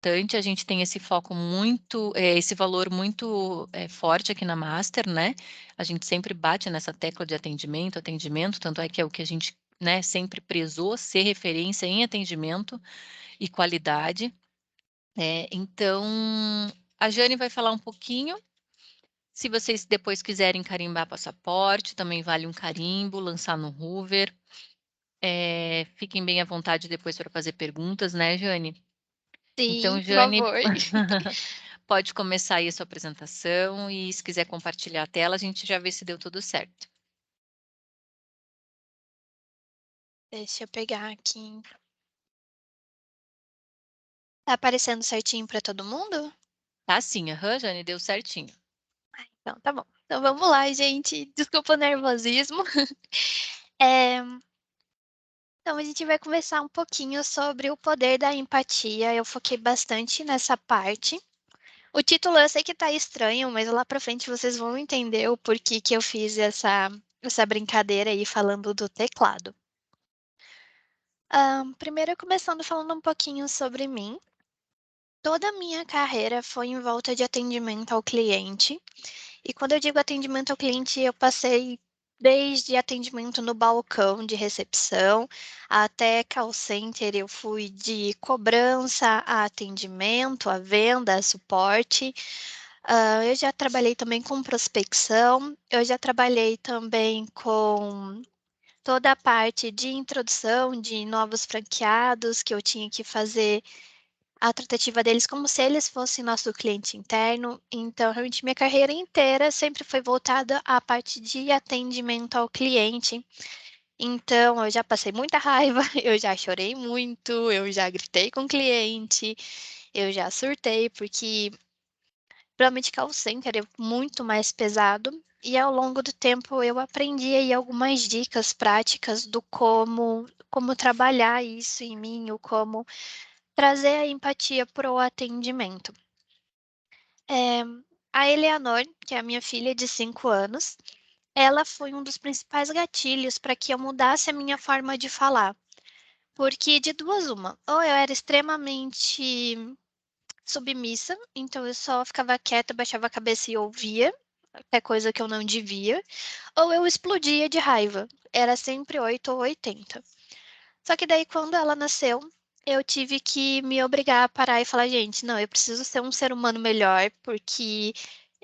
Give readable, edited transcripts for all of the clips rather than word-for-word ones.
importante, a gente tem esse foco muito, esse valor muito forte aqui na Master, né? A gente sempre bate nessa tecla de atendimento, tanto é que é o que a gente, né, sempre prezou ser referência em atendimento e qualidade. Então, a Jane vai falar um pouquinho. Se vocês depois quiserem carimbar passaporte, também vale um carimbo, lançar no Hoover. Fiquem bem à vontade depois para fazer perguntas, né, Jane? Então, Sim, por Jane, favor. pode começar aí a sua apresentação e se quiser compartilhar a tela, a gente já vê se deu tudo certo. Deixa eu pegar aqui. Tá aparecendo certinho para todo mundo? Tá sim, aham, Jane, deu certinho. Então, tá bom. Então, vamos lá, gente. Desculpa o nervosismo. Eh, então, a gente vai conversar um pouquinho sobre o poder da empatia. Eu foquei bastante nessa parte. O título eu sei que tá estranho, mas lá pra frente vocês vão entender o porquê que eu fiz essa brincadeira aí falando do teclado. Primeiro começando falando um pouquinho sobre mim. Toda a minha carreira foi em volta de atendimento ao cliente. E quando eu digo atendimento ao cliente, eu passei desde atendimento no balcão de recepção até call center, eu fui de cobrança a atendimento, a venda, a suporte. Eu já trabalhei também com prospecção, eu já trabalhei também com toda a parte de introdução de novos franqueados, que eu tinha que fazer a tratativa deles como se eles fossem nosso cliente interno. Então, realmente, minha carreira inteira sempre foi voltada à parte de atendimento ao cliente. Então, eu já passei muita raiva, eu já chorei muito, eu já gritei com o cliente, eu já surtei, porque realmente call center é muito mais pesado. E ao longo do tempo eu aprendi aí algumas dicas práticas do como trabalhar isso em mim, o como trazer a empatia para o atendimento. Eh, a Eleanor, que é a minha filha de 5 anos, ela foi um dos principais gatilhos para que eu mudasse a minha forma de falar. Porque de duas uma, ou eu era extremamente submissa, então eu só ficava quieta, baixava a cabeça e ouvia, até coisa que eu não devia, ou eu explodia de raiva. Era sempre 8 ou 80. Só que daí quando ela nasceu, eu tive que me obrigar a parar e falar: "Gente, não, eu preciso ser um ser humano melhor, porque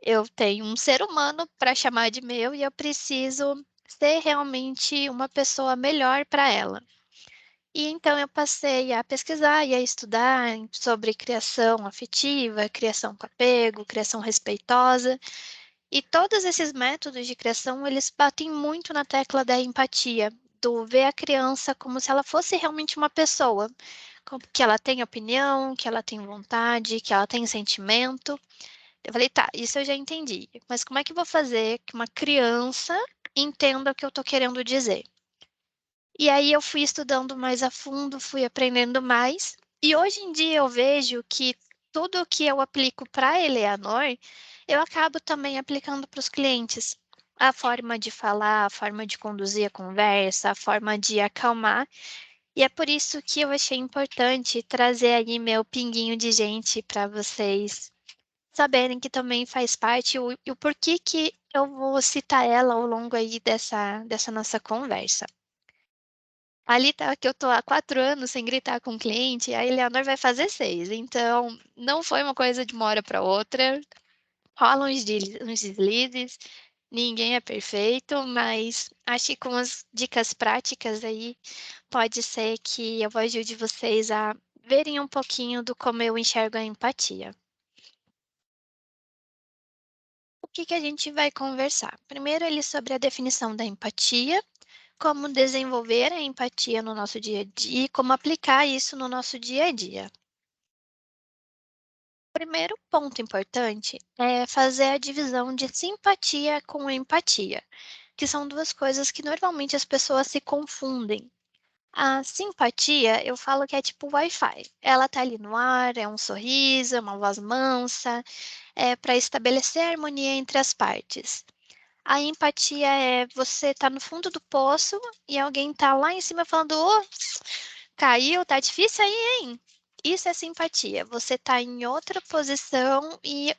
eu tenho um ser humano para chamar de meu e eu preciso ser realmente uma pessoa melhor para ela". E então eu passei a pesquisar e a estudar sobre criação afetiva, criação com apego, criação respeitosa, e todos esses métodos de criação, eles batem muito na tecla da empatia, do ver a criança como se ela fosse realmente uma pessoa, como que ela tem opinião, que ela tem vontade, que ela tem sentimento. Eu falei: "Tá, isso eu já entendi, mas como é que eu vou fazer que uma criança entenda o que eu tô querendo dizer?". E aí eu fui estudando mais a fundo, fui aprendendo mais, e hoje em dia eu vejo que tudo o que eu aplico para Eleanor, eu acabo também aplicando para os clientes. A forma de falar, a forma de conduzir a conversa, a forma de acalmar, e é por isso que eu achei importante trazer aí meu pinguinho de gente para vocês saberem que também faz parte e o porquê que eu vou citar ela ao longo aí dessa nossa conversa. Ali tá que eu tô há 4 anos sem gritar com o cliente, a Eleanor vai fazer 6, então não foi uma coisa de uma hora para outra, rolam uns deslizes, ninguém é perfeito, mas acho que com as dicas práticas aí, pode ser que eu ajude vocês a verem um pouquinho do como eu enxergo a empatia. O que que a gente vai conversar? Primeiro ali sobre a definição da empatia, como desenvolver a empatia no nosso dia a dia e como aplicar isso no nosso dia a dia. Primeiro ponto importante é fazer a divisão de simpatia com empatia, que são duas coisas que normalmente as pessoas se confundem. A simpatia, eu falo que é tipo Wi-Fi. Ela tá ali no ar, é um sorriso, é uma voz mansa, é para estabelecer a harmonia entre as partes. A empatia é você tá no fundo do poço e alguém tá lá em cima falando: "Ô, caiu, tá difícil aí, hein?". Isso é simpatia, você tá em outra posição e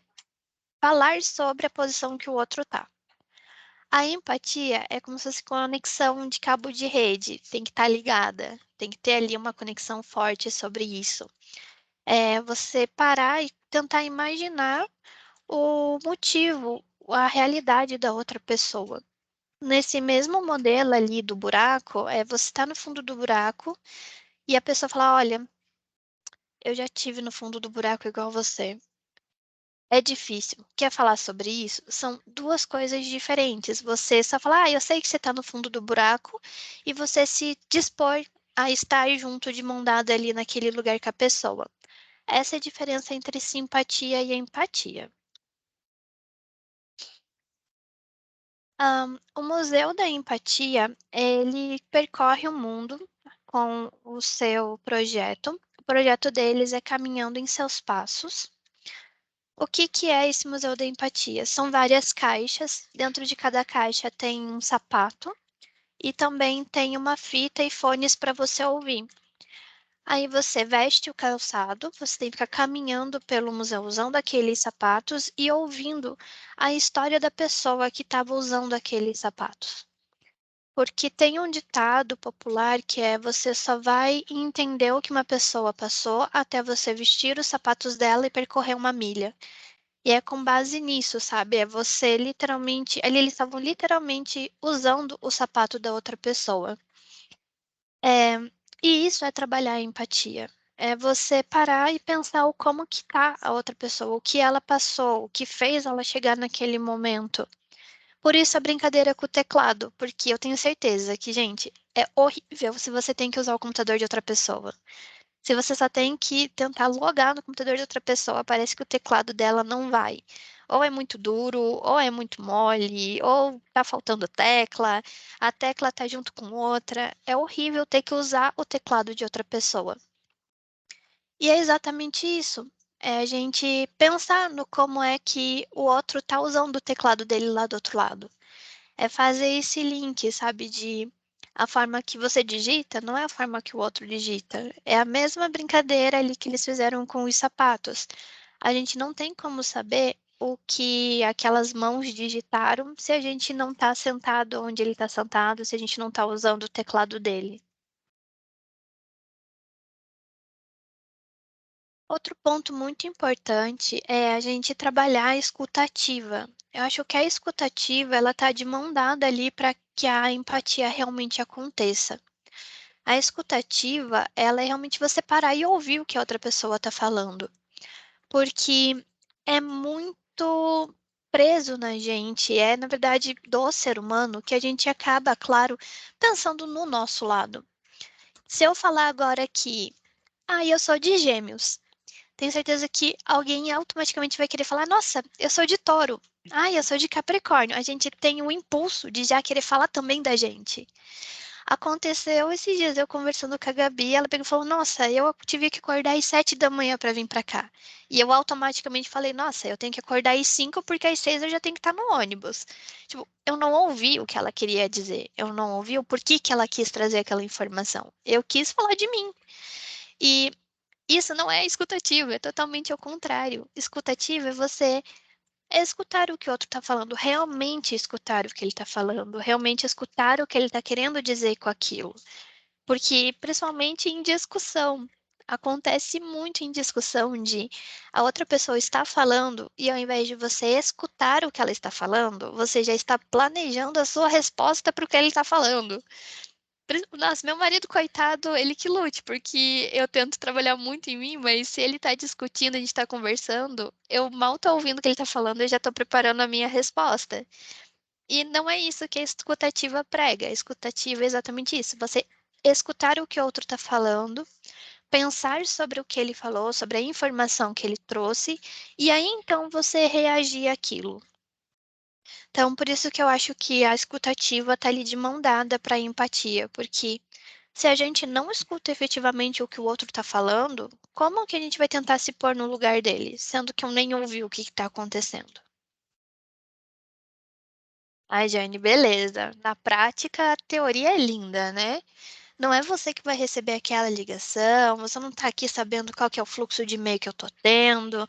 falar sobre a posição que o outro tá. A empatia é como se fosse conexão de cabo de rede, tem que estar ligada, tem que ter ali uma conexão forte sobre isso. É você parar e tentar imaginar o motivo, a realidade da outra pessoa. Nesse mesmo modelo ali do buraco, você tá no fundo do buraco e a pessoa fala: "Olha, eu já tive no fundo do buraco igual você. É difícil. Quer falar sobre isso?" São 2 coisas diferentes. Você só falar: "Ah, eu sei que você está no fundo do buraco", e você se dispor a estar junto de mão dada ali naquele lugar com a pessoa. Essa é a diferença entre simpatia e empatia. O Museu da Empatia, ele percorre o mundo com o seu projeto. O projeto deles é Caminhando em Seus Passos. O que que é esse Museu da Empatia? São várias caixas, dentro de cada caixa tem um sapato e também tem uma fita e fones para você ouvir. Aí você veste o calçado, você tem que ficar caminhando pelo museu usando aqueles sapatos e ouvindo a história da pessoa que estava usando aqueles sapatos. Porque tem um ditado popular que é: "Você só vai entender o que uma pessoa passou até você vestir os sapatos dela e percorrer uma milha". E é com base nisso, sabe, é você literalmente ali eles estavam literalmente usando o sapato da outra pessoa. Eh, e isso é trabalhar a empatia. É você parar e pensar o como que tá a outra pessoa, o que ela passou, o que fez ela chegar naquele momento. Por isso a brincadeira com o teclado, porque eu tenho certeza que, gente, é horrível se você tem que usar o computador de outra pessoa. Se você só tem que tentar logar no computador de outra pessoa, parece que o teclado dela não vai. Ou é muito duro, ou é muito mole, ou tá faltando tecla, a tecla tá junto com outra. É horrível ter que usar o teclado de outra pessoa. E é exatamente isso. É a gente pensar no como é que o outro tá usando o teclado dele lá do outro lado. É fazer esse link, sabe, de a forma que você digita não é a forma que o outro digita. É a mesma brincadeira ali que eles fizeram com os sapatos. A gente não tem como saber o que aquelas mãos digitaram se a gente não está sentado onde ele está sentado, se a gente não está usando o teclado dele. Outro ponto muito importante é a gente trabalhar a escuta ativa. Eu acho que a escuta ativa, ela tá de mão dada ali para que a empatia realmente aconteça. A escuta ativa, ela é realmente você parar e ouvir o que a outra pessoa está falando, porque é muito preso na gente, é na verdade do ser humano que a gente acaba, claro, pensando no nosso lado. Se eu falar agora que, eu sou de Gêmeos, tenho certeza que alguém automaticamente vai querer falar: "Nossa, eu sou de Touro. Eu sou de Capricórnio". A gente tem o impulso de já querer falar também da gente. Aconteceu esses dias eu conversando com a Gabi, ela pegou e falou: "Nossa, eu tive que acordar às 7 da manhã para vir para cá". E eu automaticamente falei: "Nossa, eu tenho que acordar às 5 porque às 6 eu já tenho que estar no ônibus". Tipo, eu não ouvi o que ela queria dizer, eu não ouvi o porquê que ela quis trazer aquela informação. Eu quis falar de mim. E isso não é escutativa, é totalmente ao contrário. Escutativa é você escutar o que o outro está falando, realmente escutar o que ele está falando, realmente escutar o que ele está querendo dizer com aquilo. Porque, principalmente em discussão, acontece muito em discussão de a outra pessoa está falando e ao invés de você escutar o que ela está falando, você já está planejando a sua resposta para o que ele está falando. Nossa, meu marido, coitado, ele que lute, porque eu tento trabalhar muito em mim, mas se ele tá discutindo, a gente tá conversando, eu mal tô ouvindo o que ele tá falando, eu já tô preparando a minha resposta. E não é isso que a escutativa prega. A escutativa é exatamente isso, você escutar o que o outro tá falando, pensar sobre o que ele falou, sobre a informação que ele trouxe, e aí então você reagir àquilo. Então, por isso que eu acho que a escutativa tá ali de mão dada para a empatia, porque se a gente não escuta efetivamente o que o outro está falando, como que a gente vai tentar se pôr no lugar dele, sendo que eu nem ouvi o que está acontecendo? Ai, Jane, beleza. Na prática, a teoria é linda, né? Não é você que vai receber aquela ligação, você não está aqui sabendo qual que é o fluxo de e-mail que eu estou tendo.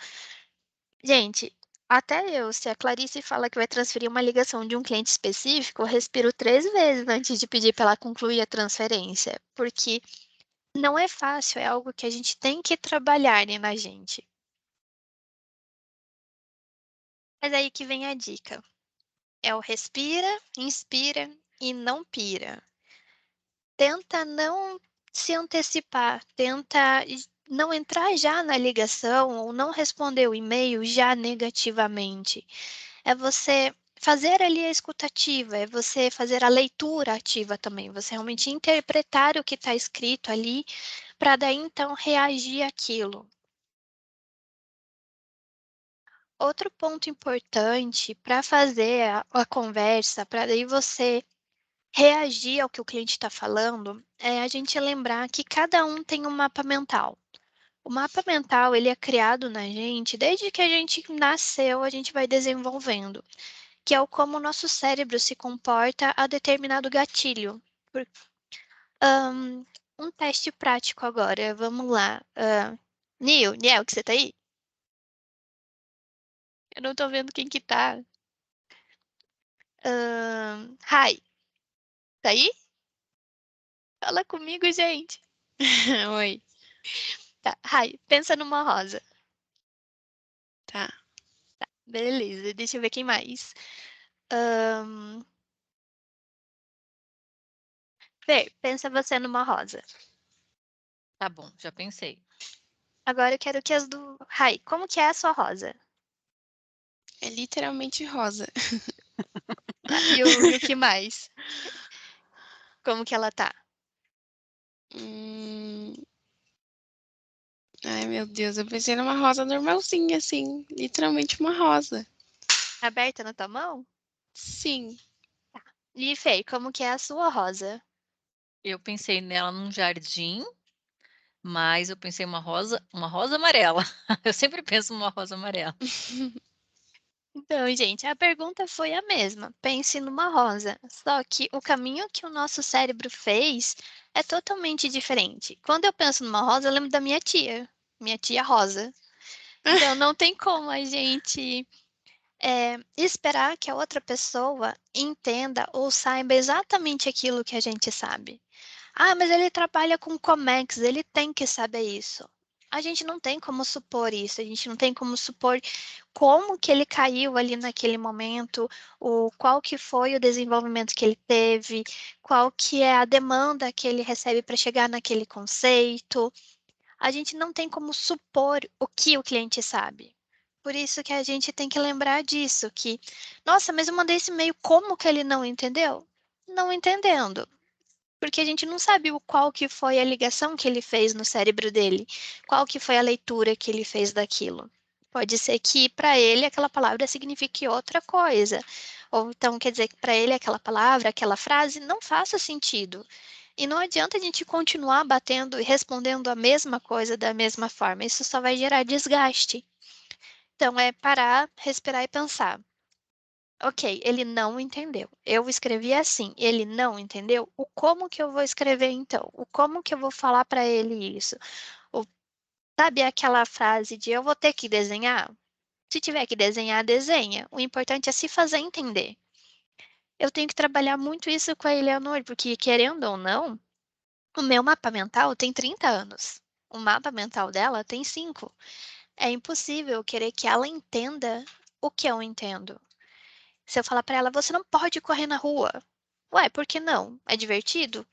Gente, até eu, se a Clarice fala que vai transferir uma ligação de um cliente específico, eu respiro 3 vezes antes de pedir para ela concluir a transferência, porque não é fácil, é algo que a gente tem que trabalhar, né, na gente. Mas aí que vem a dica. É o respira, inspira e não pira. Tenta não se antecipar, tenta não entrar já na ligação ou não responder o e-mail já negativamente. É você fazer ali a escutativa, é você fazer a leitura ativa também, você realmente interpretar o que está escrito ali, para daí então reagir àquilo. Outro ponto importante para fazer a conversa, para daí você reagir ao que o cliente está falando, é a gente lembrar que cada um tem um mapa mental. O mapa mental, ele é criado na gente desde que a gente nasceu, a gente vai desenvolvendo, que é o como o nosso cérebro se comporta a determinado gatilho. Por um teste prático agora, vamos lá. Niel, que você tá aí? Eu não tô vendo quem que tá. Hi, tá aí? Fala comigo, gente. Oi, Tá, Hi, pensa numa rosa. tá. Beleza, deixa eu ver quem mais. Hã, Fer, pensa você numa rosa. Tá bom, já pensei. Agora eu quero que as do Rai, como que é a sua rosa? É literalmente rosa. Tá, e o que mais? Como que ela tá? Hum, Ai, meu Deus, eu pensei numa rosa normalzinha, assim, literalmente uma rosa. Aberta na tua mão? Sim. E Fê, como que é a sua rosa? Eu pensei nela num jardim, mas eu pensei uma rosa amarela. Eu sempre penso numa rosa amarela. Então, gente, a pergunta foi a mesma. Pense numa rosa. Só que o caminho que o nosso cérebro fez é totalmente diferente. Quando eu penso numa rosa, eu lembro da minha tia Rosa. Então, não tem como a gente esperar que a outra pessoa entenda ou saiba exatamente aquilo que a gente sabe. Ah, mas ele trabalha com Comex, ele tem que saber isso. A gente não tem como supor isso, a gente não tem como supor como que ele caiu ali naquele momento, qual que foi o desenvolvimento que ele teve, qual que é a demanda que ele recebe para chegar naquele conceito. A gente não tem como supor o que o cliente sabe. Por isso que a gente tem que lembrar disso, que, nossa, mas eu mandei esse e-mail, como que ele não entendeu? Não entendendo. Porque a gente não sabe o qual que foi a ligação que ele fez no cérebro dele, qual que foi a leitura que ele fez daquilo. Pode ser que para ele aquela palavra signifique outra coisa. Ou então quer dizer que para ele aquela palavra, aquela frase não faça sentido. E não adianta a gente continuar batendo e respondendo a mesma coisa da mesma forma. Isso só vai gerar desgaste. Então é parar, respirar e pensar. Ok, ele não entendeu. Eu escrevi assim, ele não entendeu. O como que eu vou escrever então? O como que eu vou falar para ele isso? O, sabe aquela frase de eu vou ter que desenhar? Se tiver que desenhar, desenha. O importante é se fazer entender. Eu tenho que trabalhar muito isso com a Eleanor, porque querendo ou não, o meu mapa mental tem 30 anos. O mapa mental dela tem 5. É impossível querer que ela entenda o que eu entendo. Se eu falar para ela, você não pode correr na rua. Ué, por que não? É divertido?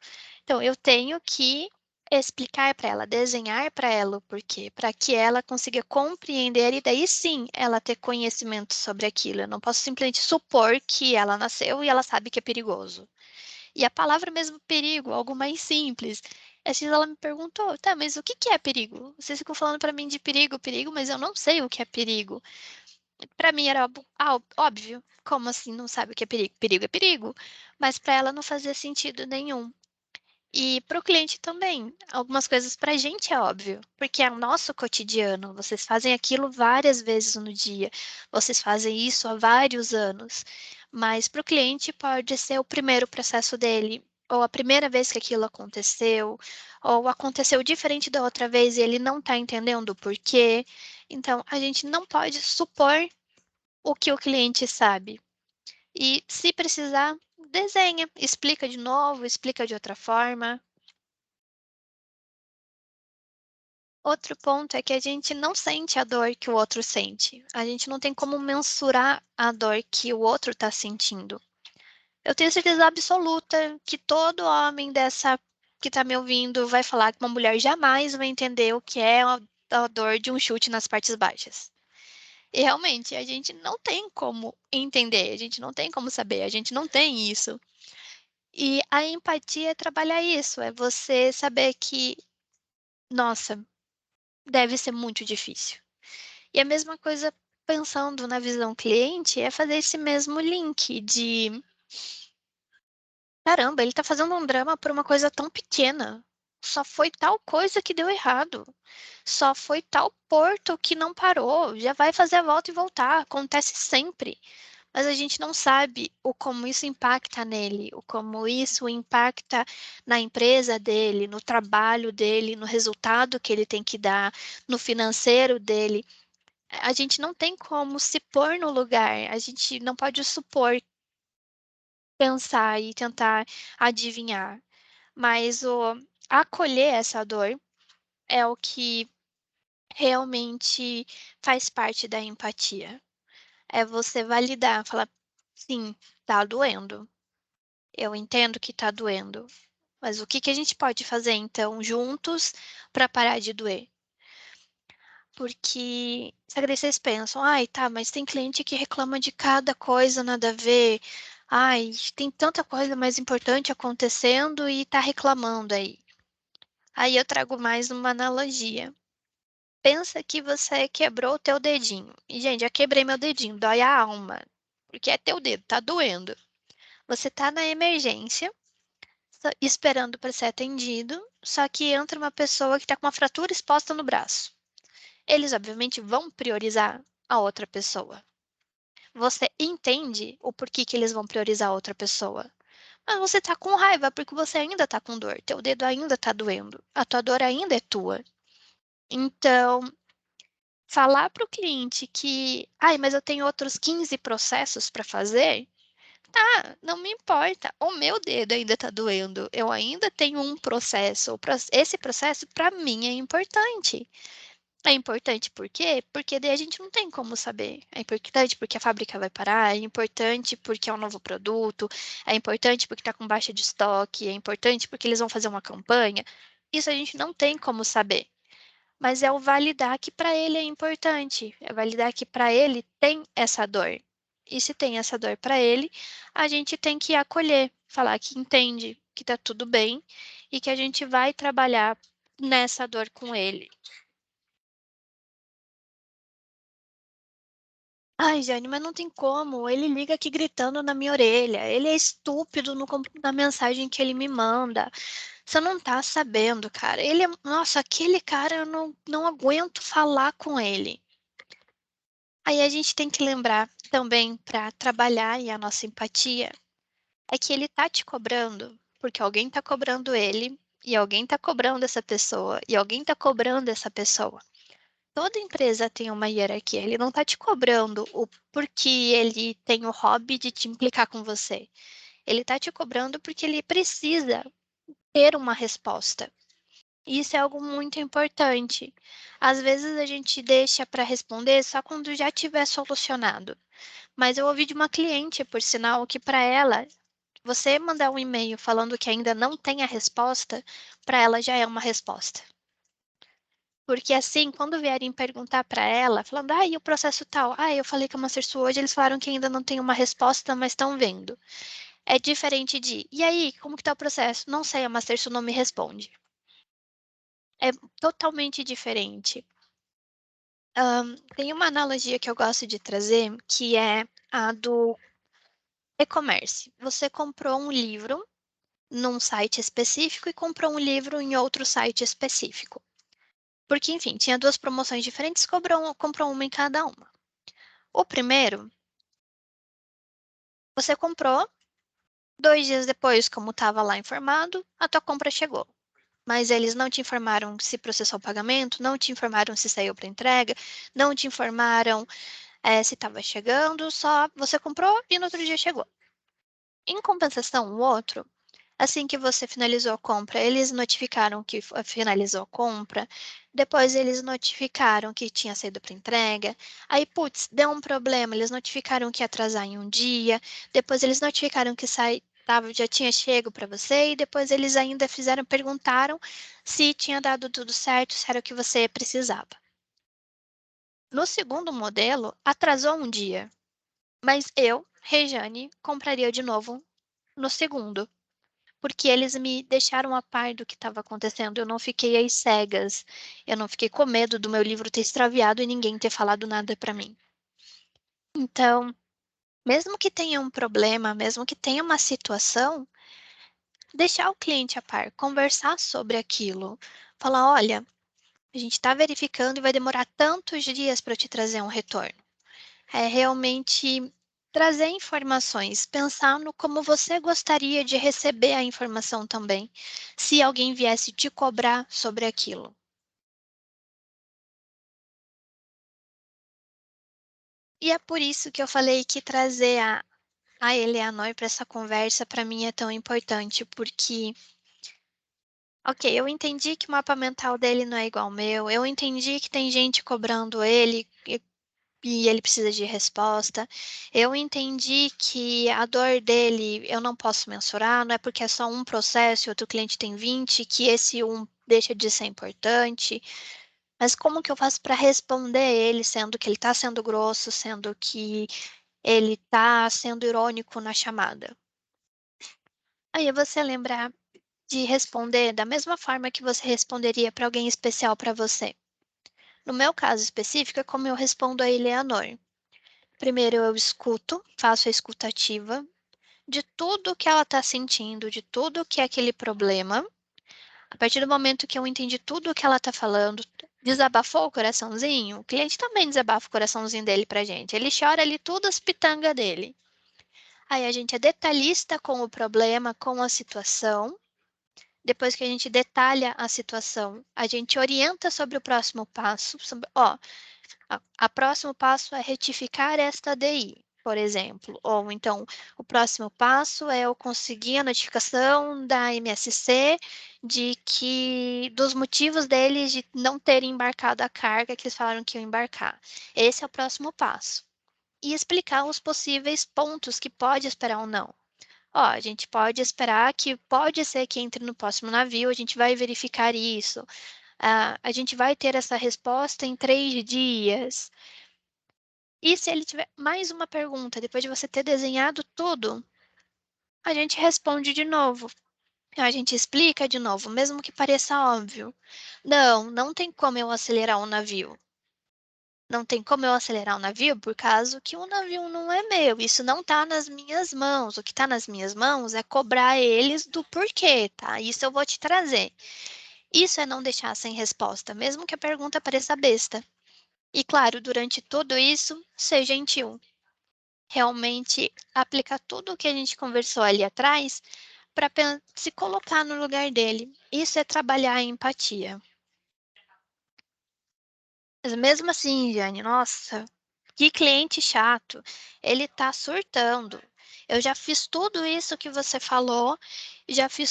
Então, eu tenho que explicar para ela, desenhar para ela o porquê, para que ela consiga compreender e daí sim ela ter conhecimento sobre aquilo. Eu não posso simplesmente supor que ela nasceu e ela sabe que é perigoso. E a palavra mesmo perigo, algo mais simples. Às vezes ela me perguntou, tá, mas o que que é perigo? Vocês ficam falando para mim de perigo, perigo, mas eu não sei o que é perigo. Para mim era óbvio. Como assim não sabe o que é perigo? Perigo é perigo. Mas para ela não fazia sentido nenhum. E para o cliente também. Algumas coisas para a gente é óbvio, porque é o nosso cotidiano. Vocês fazem aquilo várias vezes no dia. Vocês fazem isso há vários anos. Mas para o cliente pode ser o primeiro processo dele. ou a primeira vez que aquilo aconteceu, ou aconteceu diferente da outra vez e ele não está entendendo o porquê. Então, a gente não pode supor o que o cliente sabe. E, se precisar, desenha, explica de novo, explica de outra forma. Outro ponto é que a gente não sente a dor que o outro sente. A gente não tem como mensurar a dor que o outro está sentindo. Eu tenho certeza absoluta que todo homem que está me ouvindo vai falar que uma mulher jamais vai entender o que é a dor de um chute nas partes baixas. E realmente, a gente não tem como entender, a gente não tem como saber, a gente não tem isso. E a empatia é trabalhar isso, é você saber que, nossa, deve ser muito difícil. E a mesma coisa pensando na visão cliente, é fazer esse mesmo link de caramba, ele tá fazendo um drama por uma coisa tão pequena. Só foi tal coisa que deu errado. Só foi tal porto que não parou. Já vai fazer a volta e voltar. Acontece sempre. Mas a gente não sabe o como isso impacta nele, o como isso impacta na empresa dele, no trabalho dele, no resultado que ele tem que dar, no financeiro dele. A gente não tem como se pôr no lugar. A gente não pode supor, pensar e tentar adivinhar. Mas o acolher essa dor é o que realmente faz parte da empatia. É você validar, falar: "Sim, tá doendo. Eu entendo que tá doendo, mas o que que a gente pode fazer então juntos para parar de doer?". Porque só que daí vocês pensam: "Ai, tá, mas tem cliente que reclama de cada coisa nada a ver. Ai, tem tanta coisa mais importante acontecendo e tá reclamando aí". Aí eu trago mais uma analogia. Pensa que você quebrou o teu dedinho. E, gente, já quebrei meu dedinho, dói a alma, porque é teu dedo, tá doendo. Você tá na emergência, esperando para ser atendido, só que entra uma pessoa que tá com uma fratura exposta no braço. Eles, obviamente, vão priorizar a outra pessoa. Você entende o porquê que eles vão priorizar a outra pessoa. Mas você tá com raiva porque você ainda tá com dor, teu dedo ainda tá doendo, a tua dor ainda é tua. Então, falar para o cliente que: "Ai, mas eu tenho outros 15 processos para fazer", tá, não me importa, o meu dedo ainda está doendo, eu ainda tenho um processo, esse processo para mim é importante. É importante por quê? Porque daí a gente não tem como saber. É importante porque a fábrica vai parar, é importante porque é um novo produto, é importante porque está com baixa de estoque, é importante porque eles vão fazer uma campanha. Isso a gente não tem como saber. Mas é o validar que para ele é importante, é validar que para ele tem essa dor. E se tem essa dor para ele, a gente tem que acolher, falar que entende, que tá tudo bem e que a gente vai trabalhar nessa dor com ele. Ai, Jane, mas não tem como. Ele liga aqui gritando na minha orelha. Ele é estúpido na mensagem que ele me manda. Você não tá sabendo, cara. Nossa, aquele cara eu não aguento falar com ele. Aí a gente tem que lembrar também para trabalhar e a nossa empatia, é que ele tá te cobrando, porque alguém tá cobrando ele, e alguém tá cobrando essa pessoa, e alguém tá cobrando essa pessoa. Toda empresa tem uma hierarquia, ele não tá te cobrando o porque ele tem o hobby de te implicar com você. Ele tá te cobrando porque ele precisa ter uma resposta. Isso é algo muito importante. Às vezes a gente deixa para responder só quando já tiver solucionado. Mas eu ouvi de uma cliente, por sinal, que para ela, você mandar um e-mail falando que ainda não tem a resposta, para ela já é uma resposta. Porque assim, quando vierem perguntar para ela, falando: "Ah, e o processo tal? Ah, eu falei com a Mastersu hoje, eles falaram que ainda não tem uma resposta, mas estão vendo". É diferente de: "E aí, como que tá o processo?". "Não sei, a Mastersu não me responde". É totalmente diferente. Tem uma analogia que eu gosto de trazer, que é a do e-commerce. Você comprou um livro num site específico e comprou um livro em outro site específico. Porque, enfim, tinha 2 promoções diferentes, comprou uma em cada uma. O primeiro, você comprou, 2 dias depois, como estava lá informado, a tua compra chegou. Mas eles não te informaram se processou o pagamento, não te informaram se saiu para entrega, não te informaram se estava chegando, só você comprou e no outro dia chegou. Em compensação, o outro, assim que você finalizou a compra, eles notificaram que finalizou a compra, depois eles notificaram que tinha saído para entrega, aí, putz, deu um problema, eles notificaram que ia atrasar em um dia, depois eles notificaram que já tinha chego para você, e depois eles ainda perguntaram se tinha dado tudo certo, se era o que você precisava. No segundo modelo, atrasou um dia, mas eu, Rejane, compraria de novo no segundo, porque eles me deixaram a par do que estava acontecendo. Eu não fiquei às cegas. Eu não fiquei com medo do meu livro ter extraviado e ninguém ter falado nada para mim. Então, mesmo que tenha um problema, mesmo que tenha uma situação, deixar o cliente a par, conversar sobre aquilo, falar, olha, a gente está verificando e vai demorar tantos dias para te trazer um retorno. É realmente trazer informações, pensar no como você gostaria de receber a informação também, se alguém viesse te cobrar sobre aquilo. E é por isso que eu falei que trazer a Eleanor para essa conversa para mim é tão importante, porque, ok, eu entendi que o mapa mental dele não é igual ao meu, eu entendi que tem gente cobrando ele e ele precisa de resposta. Eu entendi que a dor dele eu não posso mensurar, não é porque é só um processo e outro cliente tem 20, que esse um deixa de ser importante. Mas como que eu faço para responder ele, sendo que ele está sendo grosso, sendo que ele está sendo irônico na chamada? Aí você lembrar de responder da mesma forma que você responderia para alguém especial para você. No meu caso específico, é como eu respondo a Eleanor. Primeiro eu escuto, faço a escutativa de tudo que ela está sentindo, de tudo que é aquele problema. A partir do momento que eu entendi tudo o que ela está falando, desabafou o coraçãozinho, o cliente também desabafa o coraçãozinho dele pra gente. Ele chora ali tudo as pitangas dele. Aí a gente é detalhista com o problema, com a situação. Depois que a gente detalha a situação, a gente orienta sobre o próximo passo. Ó, a próximo passo é retificar esta DI, por exemplo. Ou então, o próximo passo é eu conseguir a notificação da MSC dos motivos deles de não terem embarcado a carga que eles falaram que iam embarcar. Esse é o próximo passo. E explicar os possíveis pontos que pode esperar ou não. Ó, a gente pode esperar que pode ser que entre no próximo navio, a gente vai verificar isso. A gente vai ter essa resposta em 3 dias. E se ele tiver mais uma pergunta, depois de você ter desenhado tudo, a gente responde de novo. A gente explica de novo, mesmo que pareça óbvio. Não, não tem como eu acelerar um navio. Não tem como eu acelerar um navio por causa que o navio não é meu. Isso não está nas minhas mãos. O que está nas minhas mãos é cobrar eles do porquê, tá? Isso eu vou te trazer. Isso é não deixar sem resposta, mesmo que a pergunta pareça besta. E claro, durante tudo isso, ser gentil. Realmente aplicar tudo o que a gente conversou ali atrás para se colocar no lugar dele. Isso é trabalhar a empatia. Mas mesmo assim, Jane, nossa, que cliente chato. Ele tá surtando. Eu já fiz tudo isso que você falou,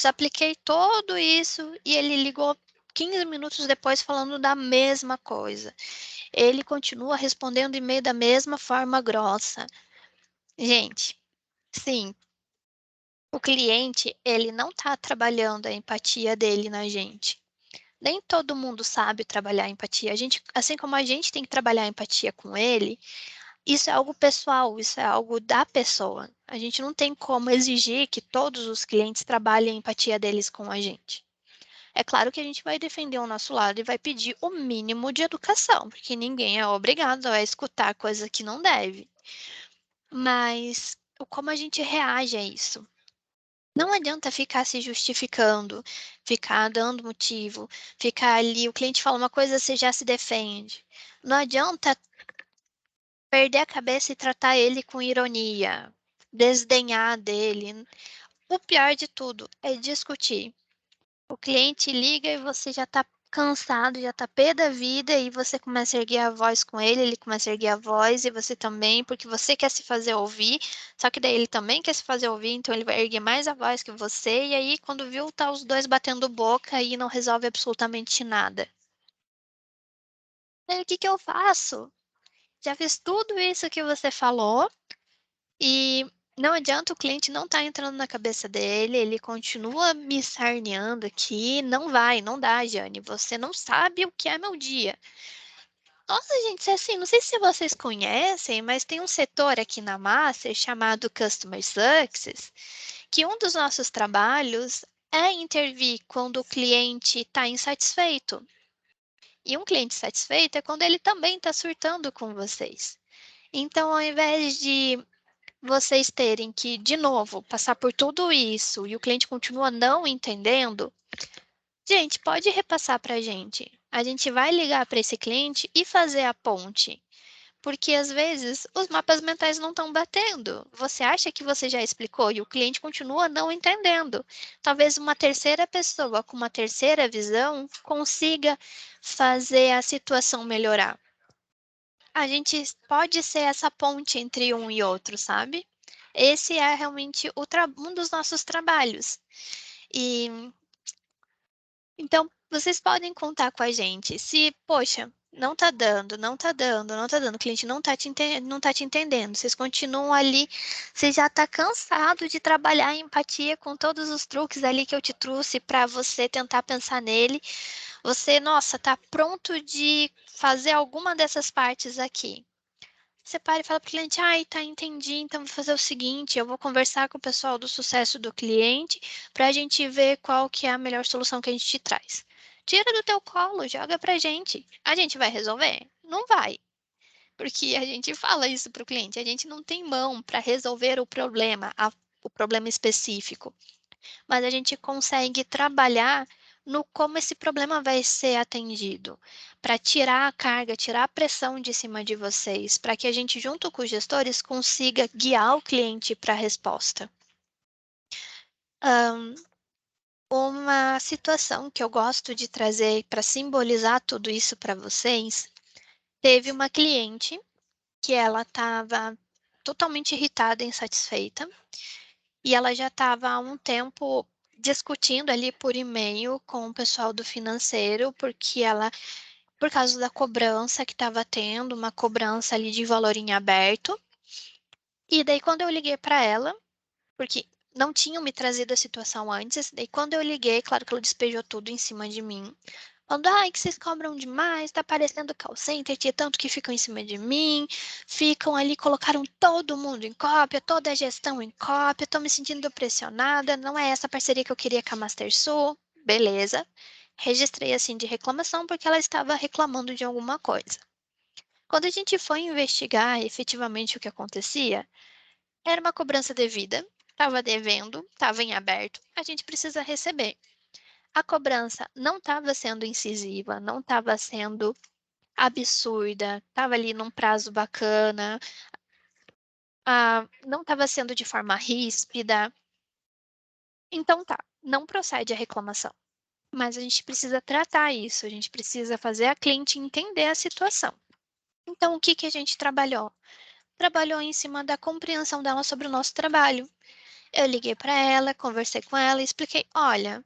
apliquei tudo isso e ele ligou 15 minutos depois falando da mesma coisa. Ele continua respondendo e-mail da mesma forma grossa. Gente, sim, o cliente, ele não está trabalhando a empatia dele na gente. Nem todo mundo sabe trabalhar a empatia. A gente, assim como a gente tem que trabalhar a empatia com ele, isso é algo pessoal, isso é algo da pessoa. A gente não tem como exigir que todos os clientes trabalhem a empatia deles com a gente. É claro que a gente vai defender o nosso lado e vai pedir o mínimo de educação, porque ninguém é obrigado a escutar coisa que não deve. Mas como a gente reage a isso? Não adianta ficar se justificando, ficar dando motivo, ficar ali, o cliente fala uma coisa, você já se defende. Não adianta perder a cabeça e tratar ele com ironia, desdenhar dele. o pior de tudo é discutir. O cliente liga e você já está cansado, já está pé da vida e você começa a erguer a voz com ele, ele começa a erguer a voz e você também, porque você quer se fazer ouvir, só que daí ele também quer se fazer ouvir, então ele vai erguer mais a voz que você e aí quando viu tá os dois batendo boca e não resolve absolutamente nada. Aí o que que eu faço? Já fiz tudo isso que você falou e não adianta, o cliente não tá entrando na cabeça dele, ele continua me sarneando aqui, não vai, não dá, Jane, você não sabe o que é meu dia. Nossa, gente, assim, não sei se vocês conhecem, mas tem um setor aqui na Master chamado Customer Success, que um dos nossos trabalhos é intervir quando o cliente está insatisfeito. E um cliente satisfeito é quando ele também está surtando com vocês. Então, ao invés de vocês terem que, de novo, passar por tudo isso e o cliente continua não entendendo, gente, pode repassar para a gente. A gente vai ligar para esse cliente e fazer a ponte. Porque às vezes os mapas mentais não estão batendo. Você acha que você já explicou e o cliente continua não entendendo. Talvez uma terceira pessoa com uma terceira visão consiga fazer a situação melhorar. A gente pode ser essa ponte entre um e outro, sabe? Esse é realmente um dos nossos trabalhos. E então, vocês podem contar com a gente. Se, poxa, não tá dando, não tá dando, não tá dando, o cliente não tá te entendendo, vocês continuam ali, você já tá cansado de trabalhar a empatia com todos os truques ali que eu te trouxe para você tentar pensar nele. Você, nossa, tá pronto de fazer alguma dessas partes aqui. Você para e fala para o cliente, ai, tá, entendi, então vou fazer o seguinte, eu vou conversar com o pessoal do sucesso do cliente para a gente ver qual que é a melhor solução que a gente te traz. Tira do teu colo, joga pra gente. A gente vai resolver? Não vai. Porque a gente fala isso para o cliente, a gente não tem mão para resolver o problema específico, mas a gente consegue trabalhar no como esse problema vai ser atendido, para tirar a carga, tirar a pressão de cima de vocês, para que a gente, junto com os gestores, consiga guiar o cliente para a resposta. Uma situação que eu gosto de trazer para simbolizar tudo isso para vocês, teve uma cliente que ela estava totalmente irritada e insatisfeita, e ela já estava há um tempo discutindo ali por e-mail com o pessoal do financeiro, porque ela, por causa da cobrança que estava tendo, uma cobrança ali de valor em aberto. E daí, quando eu liguei para ela, porque não tinham me trazido a situação antes, daí quando eu liguei, claro que ela despejou tudo em cima de mim. Falando, ai, que vocês cobram demais, tá parecendo call center, tinha tanto que ficam em cima de mim, ficam ali, colocaram todo mundo em cópia, toda a gestão em cópia, tô me sentindo pressionada, não é essa parceria que eu queria com a Mastersul, beleza. Registrei assim de reclamação porque ela estava reclamando de alguma coisa. Quando a gente foi investigar efetivamente o que acontecia, era uma cobrança devida, estava devendo, estava em aberto, a gente precisa receber. A cobrança não estava sendo incisiva, não estava sendo absurda, estava ali num prazo bacana, não estava sendo de forma ríspida. Então tá, não procede a reclamação. Mas a gente precisa tratar isso, a gente precisa fazer a cliente entender a situação. Então, o que que a gente trabalhou? Trabalhou em cima da compreensão dela sobre o nosso trabalho. Eu liguei para ela, conversei com ela e expliquei, olha,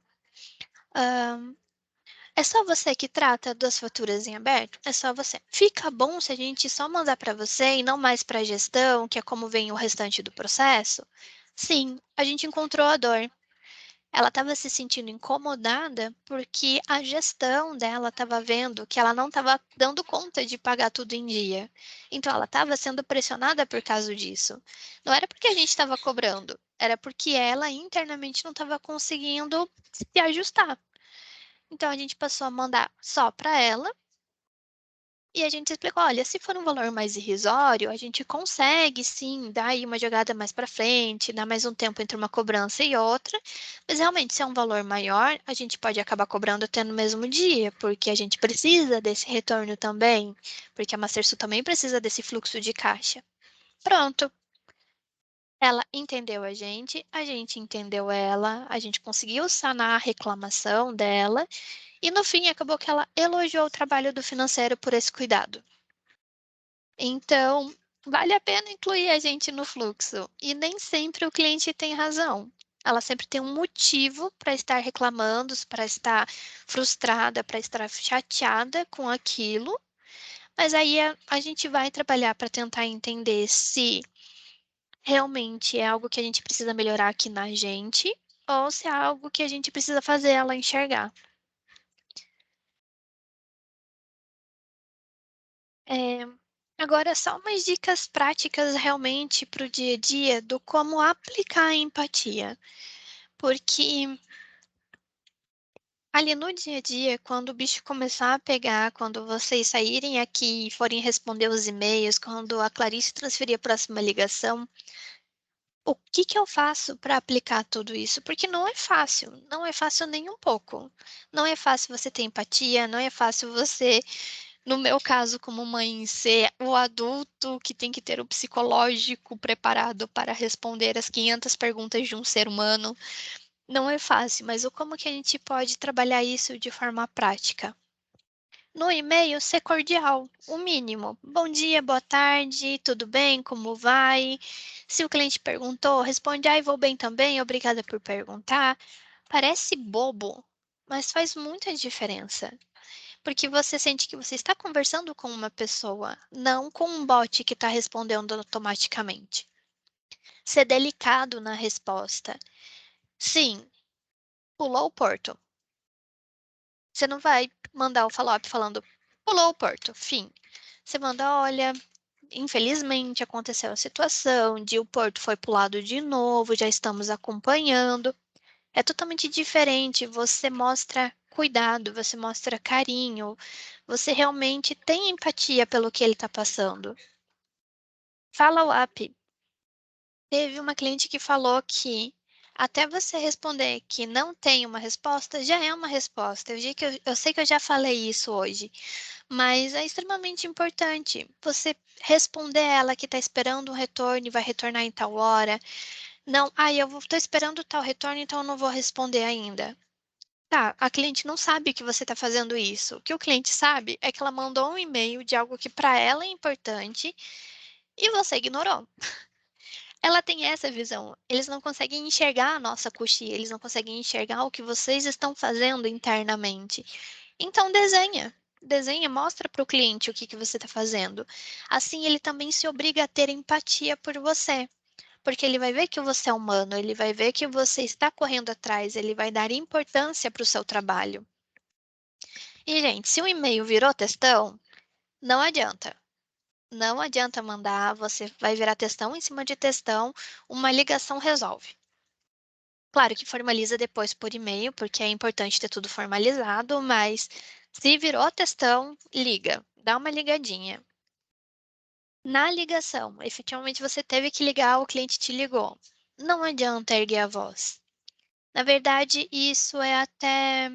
é só você que trata das faturas em aberto? É só você. Fica bom se a gente só mandar para você e não mais para a gestão, que é como vem o restante do processo? Sim, a gente encontrou a dor. Ela estava se sentindo incomodada porque a gestão dela estava vendo que ela não estava dando conta de pagar tudo em dia. Então, ela estava sendo pressionada por causa disso. Não era porque a gente estava cobrando, era porque ela internamente não estava conseguindo se ajustar. Então, a gente passou a mandar só para ela e a gente explicou: olha, se for um valor mais irrisório, a gente consegue sim dar aí uma jogada mais para frente, dar mais um tempo entre uma cobrança e outra, mas realmente, se é um valor maior, a gente pode acabar cobrando até no mesmo dia, porque a gente precisa desse retorno também, porque a Mastersul também precisa desse fluxo de caixa. Pronto. Ela entendeu a gente entendeu ela, a gente conseguiu sanar a reclamação dela e no fim acabou que ela elogiou o trabalho do financeiro por esse cuidado. Então, vale a pena incluir a gente no fluxo e nem sempre o cliente tem razão. Ela sempre tem um motivo para estar reclamando, para estar frustrada, para estar chateada com aquilo, mas aí a gente vai trabalhar para tentar entender se realmente é algo que a gente precisa melhorar aqui na gente, ou se é algo que a gente precisa fazer ela enxergar. Eh, Agora só umas dicas práticas realmente para o dia a dia do como aplicar a empatia, porque ali no dia a dia, quando o bicho começar a pegar, quando vocês saírem aqui e forem responder os e-mails, quando a Clarice transferir a próxima ligação, o que que eu faço para aplicar tudo isso? Porque não é fácil nem um pouco. Não é fácil você ter empatia, não é fácil você, no meu caso como mãe, ser o adulto que tem que ter o psicológico preparado para responder as 500 perguntas de um ser humano. Não é fácil, mas o como que a gente pode trabalhar isso de forma prática? No e-mail, ser cordial, o mínimo. Bom dia, boa tarde, tudo bem? Como vai? Se o cliente perguntou, responde: ai, vou bem também, obrigada por perguntar. Parece bobo, mas faz muita diferença, porque você sente que você está conversando com uma pessoa, não com um bot que está respondendo automaticamente. Ser delicado na resposta. Sim, pulou o porto. Você não vai mandar o follow-up falando: "Pulou o porto, fim". Você manda: "Olha, infelizmente aconteceu a situação de o porto foi pulado de novo, já estamos acompanhando". É totalmente diferente, você mostra cuidado, você mostra carinho, você realmente tem empatia pelo que ele está passando. Follow-up. Teve uma cliente que falou que até você responder que não tem uma resposta, já é uma resposta. Eu sei que eu já falei isso hoje, mas é extremamente importante você responder ela que está esperando um retorno e vai retornar em tal hora. Não, estou esperando tal retorno, então eu não vou responder ainda. Tá, a cliente não sabe que você está fazendo isso. O que o cliente sabe é que ela mandou um e-mail de algo que para ela é importante e você ignorou. Ela tem essa visão. Eles não conseguem enxergar a nossa coxia, eles não conseguem enxergar o que vocês estão fazendo internamente. Então desenha. Desenha, mostra para o cliente o que que você está fazendo. Assim, ele também se obriga a ter empatia por você, porque ele vai ver que você é humano, ele vai ver que você está correndo atrás, ele vai dar importância para o seu trabalho. E, gente, se o e-mail virou textão, não adianta. Não adianta mandar, você vai virar textão em cima de textão, uma ligação resolve. Claro que formaliza depois por e-mail, porque é importante ter tudo formalizado, mas se virou textão, liga, dá uma ligadinha. Na ligação, efetivamente você teve que ligar, o cliente te ligou. Não adianta erguer a voz. Na verdade, isso é até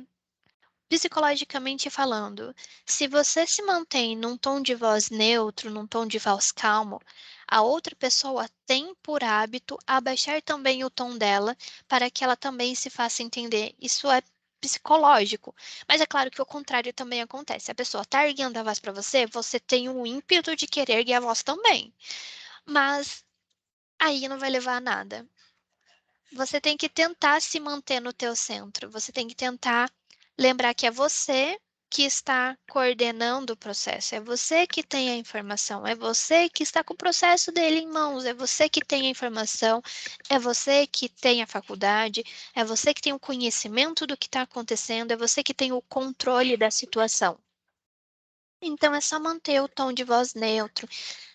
psicologicamente falando, se você se mantém num tom de voz neutro, num tom de voz calmo, a outra pessoa tem por hábito abaixar também o tom dela, para que ela também se faça entender. Isso é psicológico, mas é claro que o contrário também acontece. A pessoa está erguendo a voz para você, você tem o ímpeto de querer erguer a voz também, mas aí não vai levar a nada. Você tem que tentar se manter no teu centro, você tem que tentar lembrar que é você que está coordenando o processo, é você que tem a informação, é você que está com o processo dele em mãos, é você que tem a informação, é você que tem a faculdade, é você que tem o conhecimento do que está acontecendo, é você que tem o controle da situação. Então é só manter o tom de voz neutro,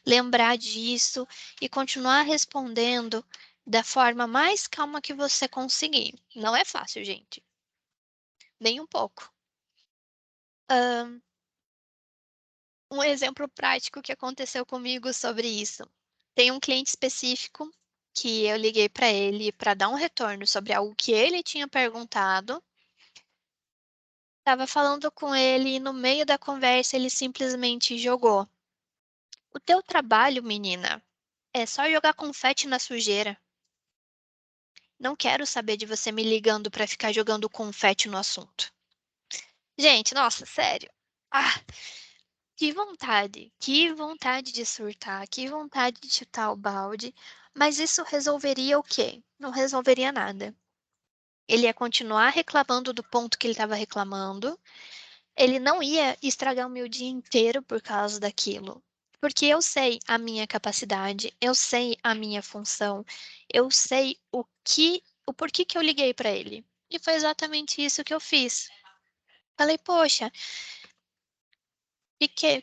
lembrar disso e continuar respondendo da forma mais calma que você conseguir. Não é fácil, gente, nem um pouco. Um exemplo prático que aconteceu comigo sobre isso. Tem um cliente específico que eu liguei para ele para dar um retorno sobre algo que ele tinha perguntado. Estava falando com ele e no meio da conversa ele simplesmente jogou: "O teu trabalho, menina, é só jogar confete na sujeira". Não quero saber de você me ligando para ficar jogando confete no assunto. Gente, nossa, sério. Ah, que vontade de surtar, que vontade de chutar o balde, mas isso resolveria o quê? Não resolveria nada. Ele ia continuar reclamando do ponto que ele estava reclamando, ele não ia estragar o meu dia inteiro por causa daquilo, porque eu sei a minha capacidade, eu sei a minha função, eu sei o porquê que eu liguei para ele. E foi exatamente isso que eu fiz. Falei: "Poxa,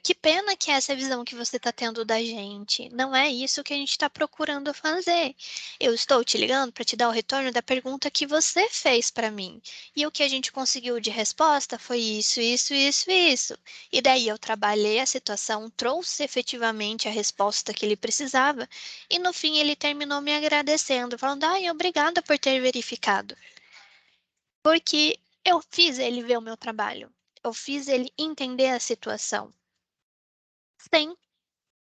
que pena que essa é a visão que você está tendo da gente. Não é isso que a gente está procurando fazer. Eu estou te ligando para te dar o retorno da pergunta que você fez para mim. E o que a gente conseguiu de resposta foi isso, isso, isso, isso. E daí eu trabalhei a situação, trouxe efetivamente a resposta que ele precisava, e no fim ele terminou me agradecendo, falando: ai, obrigada por ter verificado. Porque eu fiz ele ver o meu trabalho. Eu fiz ele entender a situação. Sem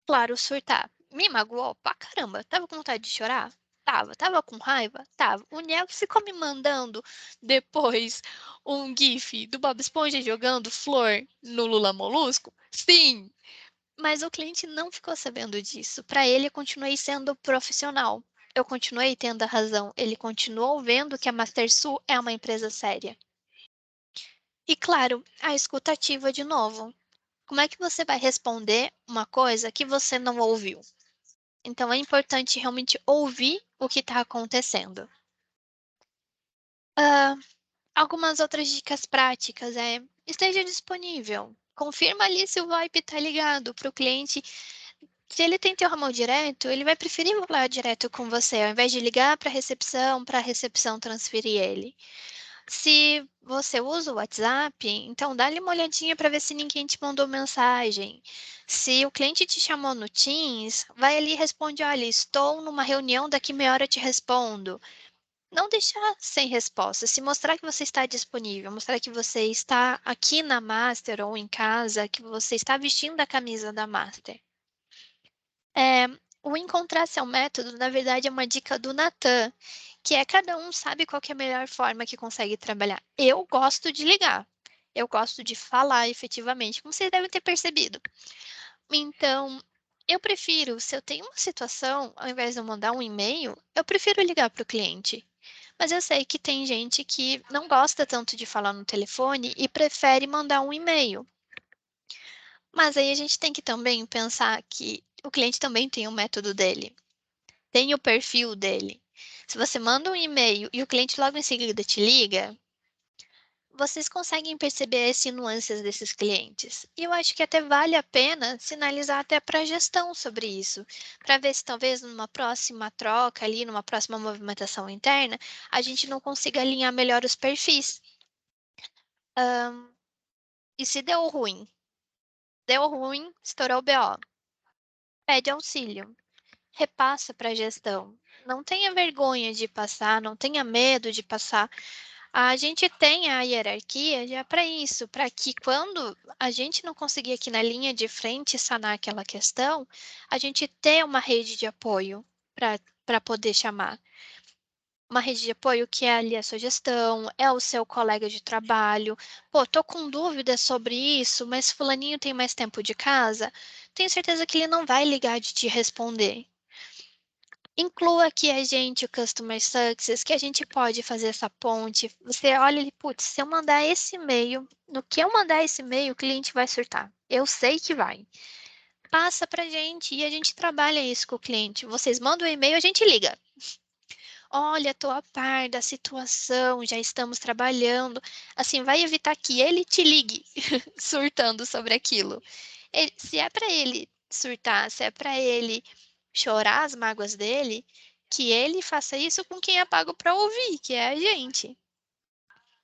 Claro, surtar. Me magoou pra caramba. Tava com vontade de chorar? Tava. Tava com raiva? Tava. O Niel ficou me mandando depois um gif do Bob Esponja jogando flor no Lula Molusco? Sim, mas o cliente não ficou sabendo disso. Para ele, eu continuei sendo profissional. Eu continuei tendo a razão. Ele continuou vendo que a Mastersul é uma empresa séria. E claro, a escutativa de novo. Como é que você vai responder uma coisa que você não ouviu? Então é importante realmente ouvir o que está acontecendo. Hã, Algumas outras dicas práticas esteja disponível. Confirma ali se o VoIP está ligado para o cliente. Se ele tem teu ramal direto, ele vai preferir falar direto com você, ao invés de ligar para a recepção transferir ele. Se você usa o WhatsApp, então dá-lhe uma olhadinha para ver se ninguém te mandou mensagem. Se o cliente te chamou no Teams, vai ali e responde: olha, estou numa reunião, daqui meia hora eu te respondo. Não deixar sem resposta. Se mostrar que você está disponível, mostrar que você está aqui na Master ou em casa, que você está vestindo a camisa da Master. O encontrar seu método, na verdade, é uma dica do Natan, que é cada um sabe qual que é a melhor forma que consegue trabalhar. Eu gosto de ligar, eu gosto de falar efetivamente, como vocês devem ter percebido. Então, eu prefiro, se eu tenho uma situação, ao invés de eu mandar um e-mail, eu prefiro ligar para o cliente. Mas eu sei que tem gente que não gosta tanto de falar no telefone e prefere mandar um e-mail. Mas aí a gente tem que também pensar que o cliente também tem o método dele, tem o perfil dele. Se você manda um e-mail e o cliente logo em seguida te liga, vocês conseguem perceber as nuances desses clientes. E eu acho que até vale a pena sinalizar até para a gestão sobre isso, para ver se talvez numa próxima troca ali, numa próxima movimentação interna, a gente não consiga alinhar melhor os perfis. E se deu ruim? Deu ruim, estourou o BO. Pede auxílio. Repassa para a gestão. Não tenha vergonha de passar, não tenha medo de passar. A gente tem a hierarquia já para isso, para que quando a gente não conseguir aqui na linha de frente sanar aquela questão, a gente ter uma rede de apoio para poder chamar. Uma rede de apoio que é ali a sua gestão, é o seu colega de trabalho. Pô, tô com dúvidas sobre isso, mas fulaninho tem mais tempo de casa. Tenho certeza que ele não vai ligar de te responder. Inclua aqui a gente, o Customer Success, que a gente pode fazer essa ponte. Você olha ali, putz, se eu mandar esse e-mail, no que eu mandar esse e-mail, o cliente vai surtar. Eu sei que vai. Passa pra gente e a gente trabalha isso com o cliente. Vocês mandam o e-mail, a gente liga. Olha, estou a par da situação, já estamos trabalhando. Assim, vai evitar que ele te ligue surtando sobre aquilo. Se é para ele surtar, se é para ele chorar as mágoas dele, que ele faça isso com quem é pago para ouvir, que é a gente.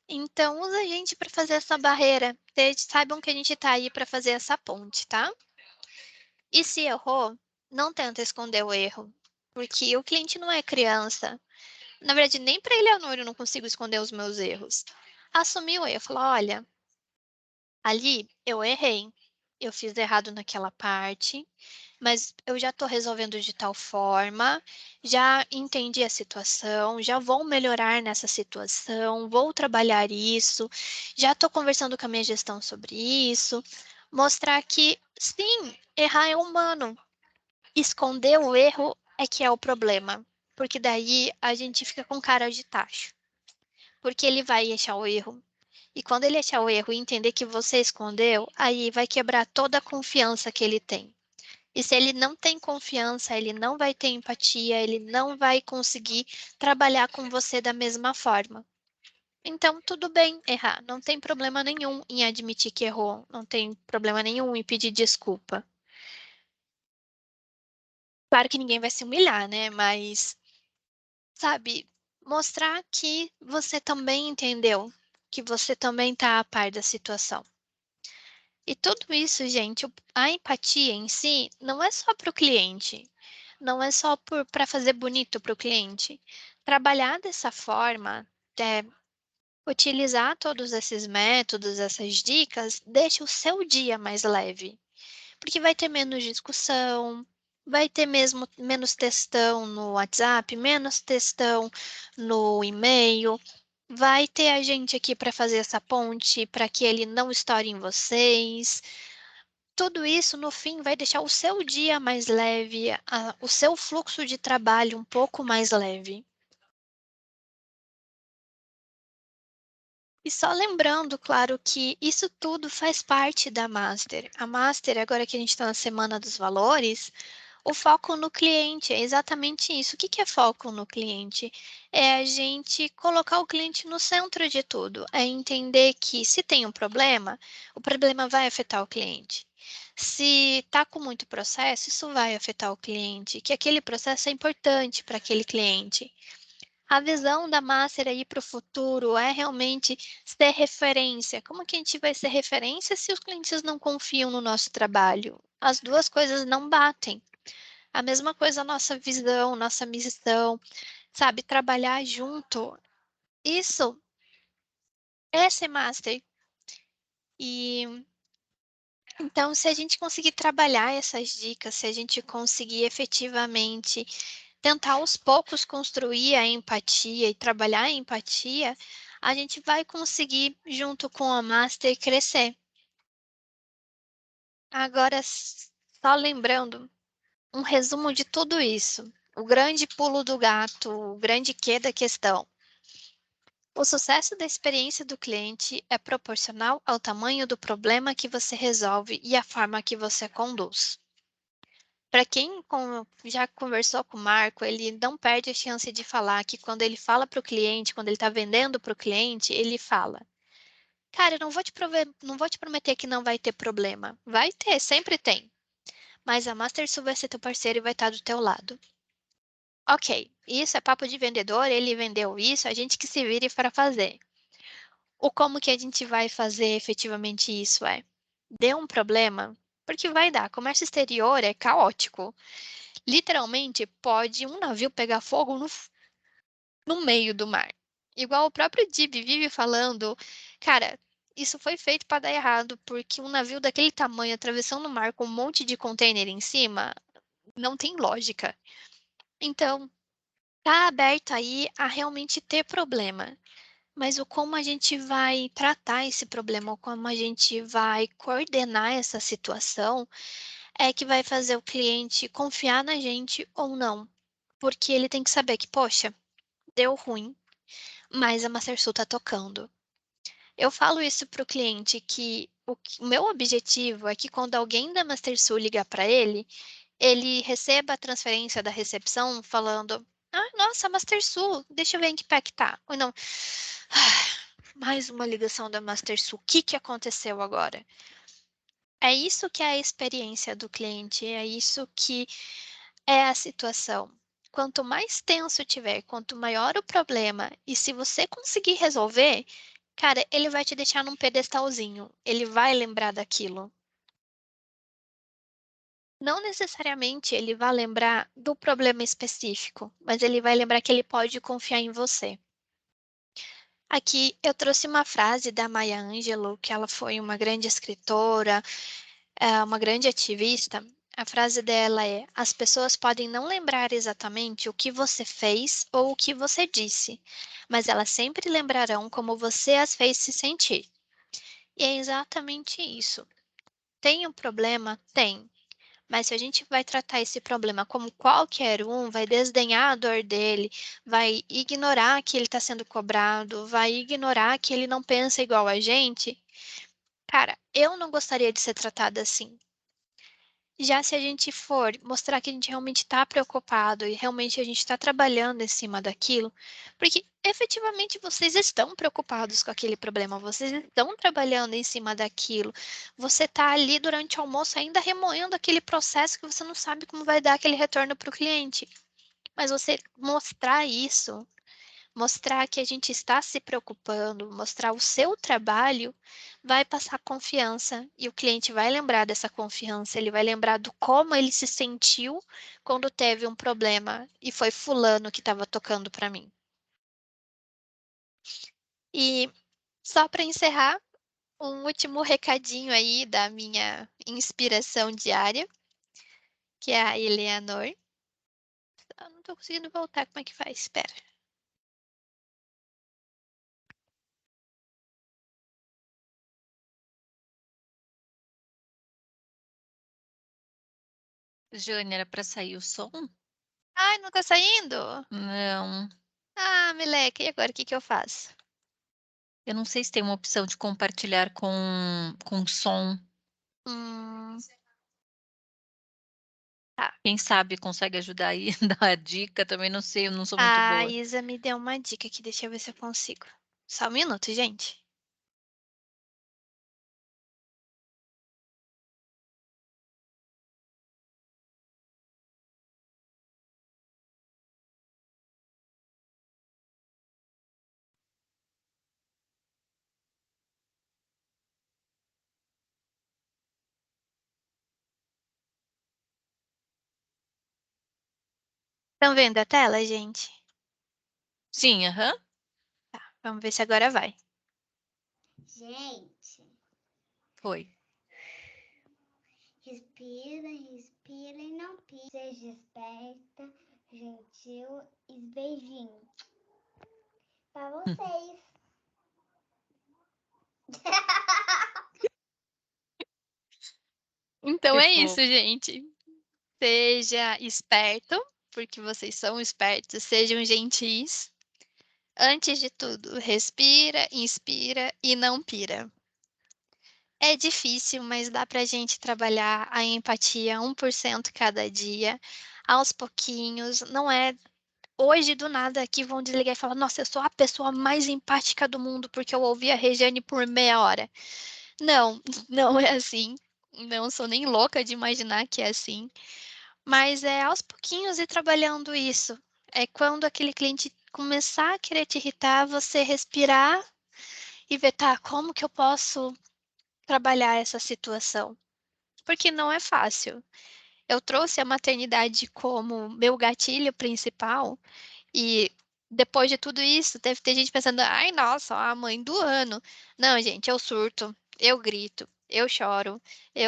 Então, usa a gente para fazer essa barreira. Saibam que a gente está aí para fazer essa ponte, tá? E se errou, não tenta esconder o erro, porque o cliente não é criança. Na verdade, nem para Eleanor eu não consigo esconder os meus erros. Assumir o erro, falar: olha, ali eu errei, eu fiz errado naquela parte, mas eu já estou resolvendo de tal forma, já entendi a situação, já vou melhorar nessa situação, vou trabalhar isso, já estou conversando com a minha gestão sobre isso. Mostrar que, sim, errar é humano. Esconder o erro é que é o problema, porque daí a gente fica com cara de tacho. Porque ele vai achar o erro. E quando ele achar o erro e entender que você escondeu, aí vai quebrar toda a confiança que ele tem. E se ele não tem confiança, ele não vai ter empatia, ele não vai conseguir trabalhar com você da mesma forma. Então, tudo bem errar, não tem problema nenhum em admitir que errou, não tem problema nenhum em pedir desculpa. Claro que ninguém vai se humilhar, né? Mas, sabe, mostrar que você também entendeu, que você também está a par da situação. E tudo isso, gente, a empatia em si não é só para o cliente, não é só para fazer bonito para o cliente. Trabalhar dessa forma, utilizar todos esses métodos, essas dicas, deixa o seu dia mais leve, porque vai ter menos discussão, vai ter mesmo menos textão no WhatsApp, menos textão no e-mail, vai ter a gente aqui para fazer essa ponte, para que ele não estoure em vocês. Tudo isso, no fim, vai deixar o seu dia mais leve, o seu fluxo de trabalho um pouco mais leve. E só lembrando, claro, que isso tudo faz parte da Master. A Master, agora que a gente está na Semana dos Valores, o foco no cliente é exatamente isso. O que é foco no cliente? É a gente colocar o cliente no centro de tudo. É entender que se tem um problema, o problema vai afetar o cliente. Se está com muito processo, isso vai afetar o cliente, que aquele processo é importante para aquele cliente. A visão da Master aí para o futuro é realmente ser referência. Como que a gente vai ser referência se os clientes não confiam no nosso trabalho? As duas coisas não batem. A mesma coisa a nossa visão, nossa missão, sabe? Trabalhar junto. Isso é ser Master. E então, se a gente conseguir trabalhar essas dicas, se a gente conseguir efetivamente tentar aos poucos construir a empatia e trabalhar a empatia, a gente vai conseguir, junto com a Master, crescer. Agora, só lembrando, um resumo de tudo isso. O grande pulo do gato, o grande quê da questão. O sucesso da experiência do cliente é proporcional ao tamanho do problema que você resolve e à forma que você conduz. Para quem já conversou com o Marco, ele não perde a chance de falar que quando ele fala para o cliente, quando ele está vendendo para o cliente, ele fala: cara, eu não vou te prometer que não vai ter problema. Vai ter, sempre tem. Mas a MasterSul vai ser teu parceiro e vai estar do teu lado. Ok, isso é papo de vendedor, ele vendeu isso, a gente que se vire para fazer. O como que a gente vai fazer efetivamente isso deu um problema, porque vai dar. Comércio exterior é caótico. Literalmente, pode um navio pegar fogo no meio do mar. Igual o próprio Dib vive falando, cara, isso foi feito para dar errado, porque um navio daquele tamanho atravessando o mar com um monte de container em cima, não tem lógica. Então, tá aberto aí a realmente ter problema. Mas o como a gente vai tratar esse problema, o como a gente vai coordenar essa situação, é que vai fazer o cliente confiar na gente ou não. Porque ele tem que saber que, poxa, deu ruim, mas a Mastersul tá tocando. Eu falo isso para o cliente que o meu objetivo é que quando alguém da Mastersul ligar para ele receba a transferência da recepção falando: ah, nossa, Mastersul, deixa eu ver em que pé que tá. Ou não, mais uma ligação da Mastersul, o que aconteceu agora? É isso que é a experiência do cliente, é isso que é a situação. Quanto mais tenso tiver, quanto maior o problema, e se você conseguir resolver, cara, ele vai te deixar num pedestalzinho, ele vai lembrar daquilo. Não necessariamente ele vai lembrar do problema específico, mas ele vai lembrar que ele pode confiar em você. Aqui eu trouxe uma frase da Maya Angelou, que ela foi uma grande escritora, uma grande ativista, A frase dela é: "As pessoas podem não lembrar exatamente o que você fez ou o que você disse, mas elas sempre lembrarão como você as fez se sentir". E é exatamente isso. Tem um problema? Tem. Mas se a gente vai tratar esse problema como qualquer um, vai desdenhar a dor dele, vai ignorar que ele está sendo cobrado, vai ignorar que ele não pensa igual a gente, cara, eu não gostaria de ser tratada assim. Já se a gente for mostrar que a gente realmente está preocupado e realmente a gente está trabalhando em cima daquilo, porque efetivamente vocês estão preocupados com aquele problema, vocês estão trabalhando em cima daquilo, você está ali durante o almoço ainda remoendo aquele processo que você não sabe como vai dar aquele retorno para o cliente. Mas você mostrar isso, mostrar que a gente está se preocupando, mostrar o seu trabalho, vai passar confiança e o cliente vai lembrar dessa confiança, ele vai lembrar do como ele se sentiu quando teve um problema e foi fulano que estava tocando para mim. E só para encerrar, um último recadinho aí da minha inspiração diária, que é a Eleanor. Eu não estou conseguindo voltar, como é que faz? Espera. Jane, era para sair o som? Ai, não tá saindo? Não. Ah, meleca, e agora o que que eu faço? Eu não sei se tem uma opção de compartilhar com som. Hum, tá. Quem sabe consegue ajudar aí, dar a dica, também não sei, eu não sou muito A boa. Isa me deu uma dica aqui, deixa eu ver se eu consigo. Só um minuto, gente. Estão vendo a tela, gente? Sim, aham. Vamos ver se agora vai. Gente, Foi. respira, respira e não pira. Seja esperta, gentil e beijinho. Pra vocês. Então Que é isso, fofo. gente. Seja esperto, porque vocês são espertos, sejam gentis. Antes de tudo, respira, inspira e não pira. É difícil, mas dá pra gente trabalhar a empatia 1% cada dia, aos pouquinhos. Não é hoje do nada que vão desligar e falar: "Nossa, eu sou a pessoa mais empática do mundo porque eu ouvi a Regiane por meia hora". Não, não é assim. Não sou nem louca de imaginar que é assim, mas é aos pouquinhos ir trabalhando isso. É quando aquele cliente começar a querer te irritar, você respirar e ver: "Tá, como que eu posso trabalhar essa situação?". Porque não é fácil. Eu trouxe a maternidade como meu gatilho principal e depois de tudo isso, deve ter gente pensando: "Ai, nossa, a mãe do ano". Não, gente, eu surto, eu grito, eu choro,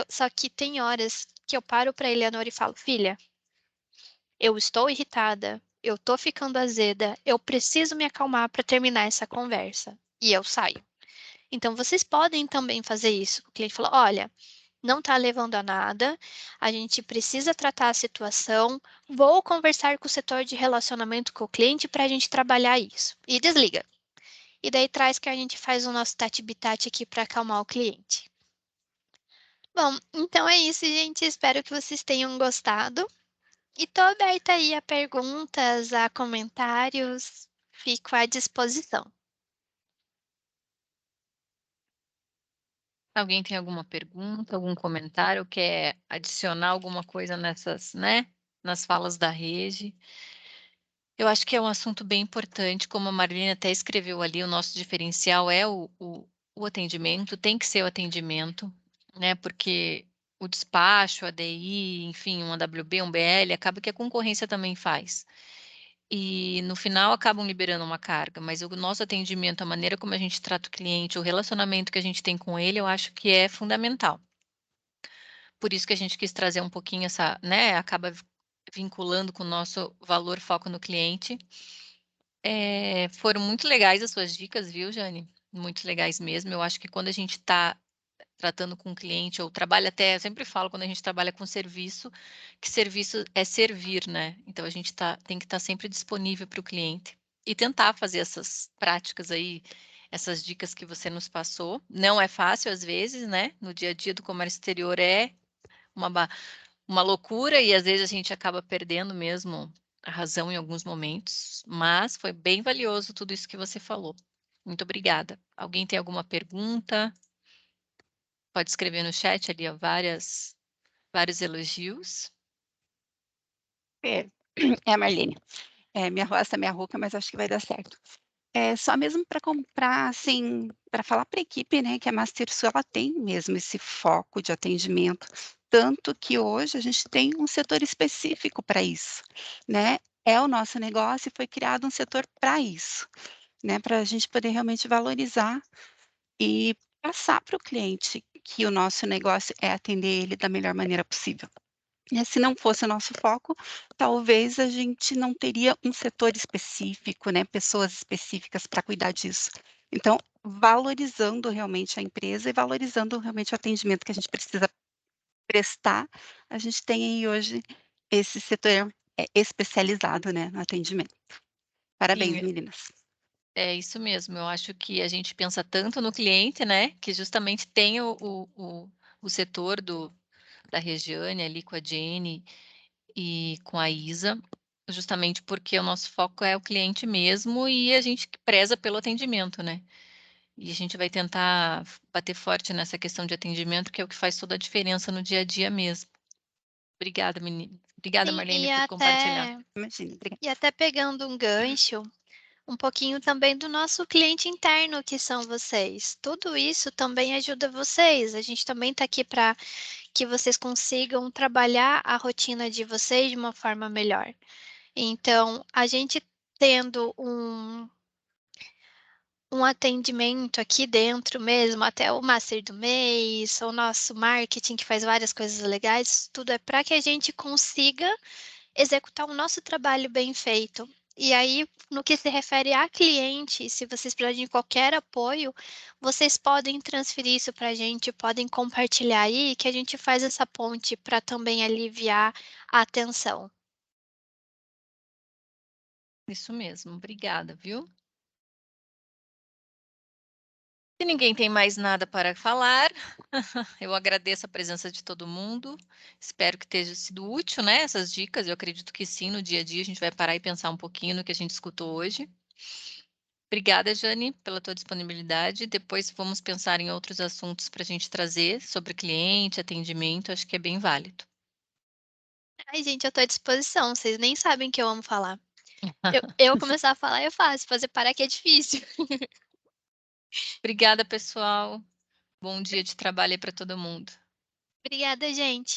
só que tem horas que eu paro para Eleanor e falo: "Filha, eu estou irritada, eu tô ficando azeda, eu preciso me acalmar para terminar essa conversa". E eu saio. Então vocês podem também fazer isso. O cliente falou: "Olha, não está levando a nada, a gente precisa tratar a situação, vou conversar com o setor de relacionamento com o cliente para a gente trabalhar isso". E desliga. E daí traz que a gente faz o nosso tati-bitate aqui para acalmar o cliente. Bom, então é isso, gente. Espero que vocês tenham gostado. E tô aberta aí a perguntas, a comentários. Fico à disposição. Alguém tem alguma pergunta, algum comentário, quer adicionar alguma coisa nessas, né, nas falas da Regi? Eu acho que é um assunto bem importante, como a Marlene até escreveu ali, o nosso diferencial é o atendimento, tem que ser o atendimento, né, porque o despacho, a ADI, enfim, um AWB, um BL, acaba que a concorrência também faz. E no final acabam liberando uma carga, mas o nosso atendimento, a maneira como a gente trata o cliente, o relacionamento que a gente tem com ele, eu acho que é fundamental. por isso que a gente quis trazer um pouquinho essa, né, acaba vinculando com o nosso valor foco no cliente. Foram muito legais as suas dicas, viu, Jane? Muito legais mesmo. Eu acho que quando a gente está tratando com o cliente, ou trabalha até, eu sempre falo quando a gente trabalha com serviço, que serviço é servir, né? Então a gente tem que estar sempre disponível para o cliente e tentar fazer essas práticas aí, essas dicas que você nos passou. Não é fácil às vezes, né? No dia a dia do comércio exterior é uma loucura e às vezes a gente acaba perdendo mesmo a razão em alguns momentos, mas foi bem valioso tudo isso que você falou. Muito obrigada. Alguém tem alguma pergunta? Pode escrever no chat ali, ó, vários elogios. É, é a Marlene. Minha roça, minha rouca, mas acho que vai dar certo. Só mesmo para comprar, assim, para falar para a equipe, né, que a Mastersul ela tem mesmo esse foco de atendimento, tanto que hoje a gente tem um setor específico para isso, né? É o nosso negócio e foi criado um setor para isso, né? Para a gente poder realmente valorizar e passar para o cliente que o nosso negócio é atender ele da melhor maneira possível. Se não fosse o nosso foco, talvez a gente não teria um setor específico, né, pessoas específicas para cuidar disso. Então, valorizando realmente a empresa e valorizando realmente o atendimento que a gente precisa prestar, a gente tem aí hoje esse setor, especializado, né, no atendimento. Parabéns, Sim, meninas. é isso mesmo. Eu acho que a gente pensa tanto no cliente, né, que justamente tem o setor da Regiane ali com a Jenny e com a Isa, justamente porque o nosso foco é o cliente mesmo e a gente preza pelo atendimento, né? E a gente vai tentar bater forte nessa questão de atendimento, que é o que faz toda a diferença no dia a dia mesmo. Obrigada, menina. Obrigada, Sim, Marlene, por compartilhar. Imagina, obrigada. e até pegando um gancho, um pouquinho também do nosso cliente interno, que são vocês. Tudo isso também ajuda vocês. A gente também está aqui para que vocês consigam trabalhar a rotina de vocês de uma forma melhor. Então, a gente tendo um atendimento aqui dentro mesmo, até o Master do mês, o nosso marketing que faz várias coisas legais, tudo é para que a gente consiga executar o nosso trabalho bem feito. E aí, no que se refere a cliente, se vocês precisarem de qualquer apoio, vocês podem transferir isso para a gente, podem compartilhar aí, que a gente faz essa ponte para também aliviar a atenção. Isso mesmo, obrigada, viu? Se ninguém tem mais nada para falar, eu agradeço a presença de todo mundo. Espero que tenha sido útil, né, essas dicas. Eu acredito que sim, no dia a dia a gente vai parar e pensar um pouquinho no que a gente escutou hoje. Obrigada, Jane, pela tua disponibilidade. Depois vamos pensar em outros assuntos para a gente trazer sobre cliente, atendimento. Acho que é bem válido. Ai, gente, eu estou à disposição, vocês nem sabem que eu amo falar. Eu começar a falar é fácil, fazer parar que é difícil. Obrigada, pessoal. Bom dia de trabalho aí para todo mundo. Obrigada, gente.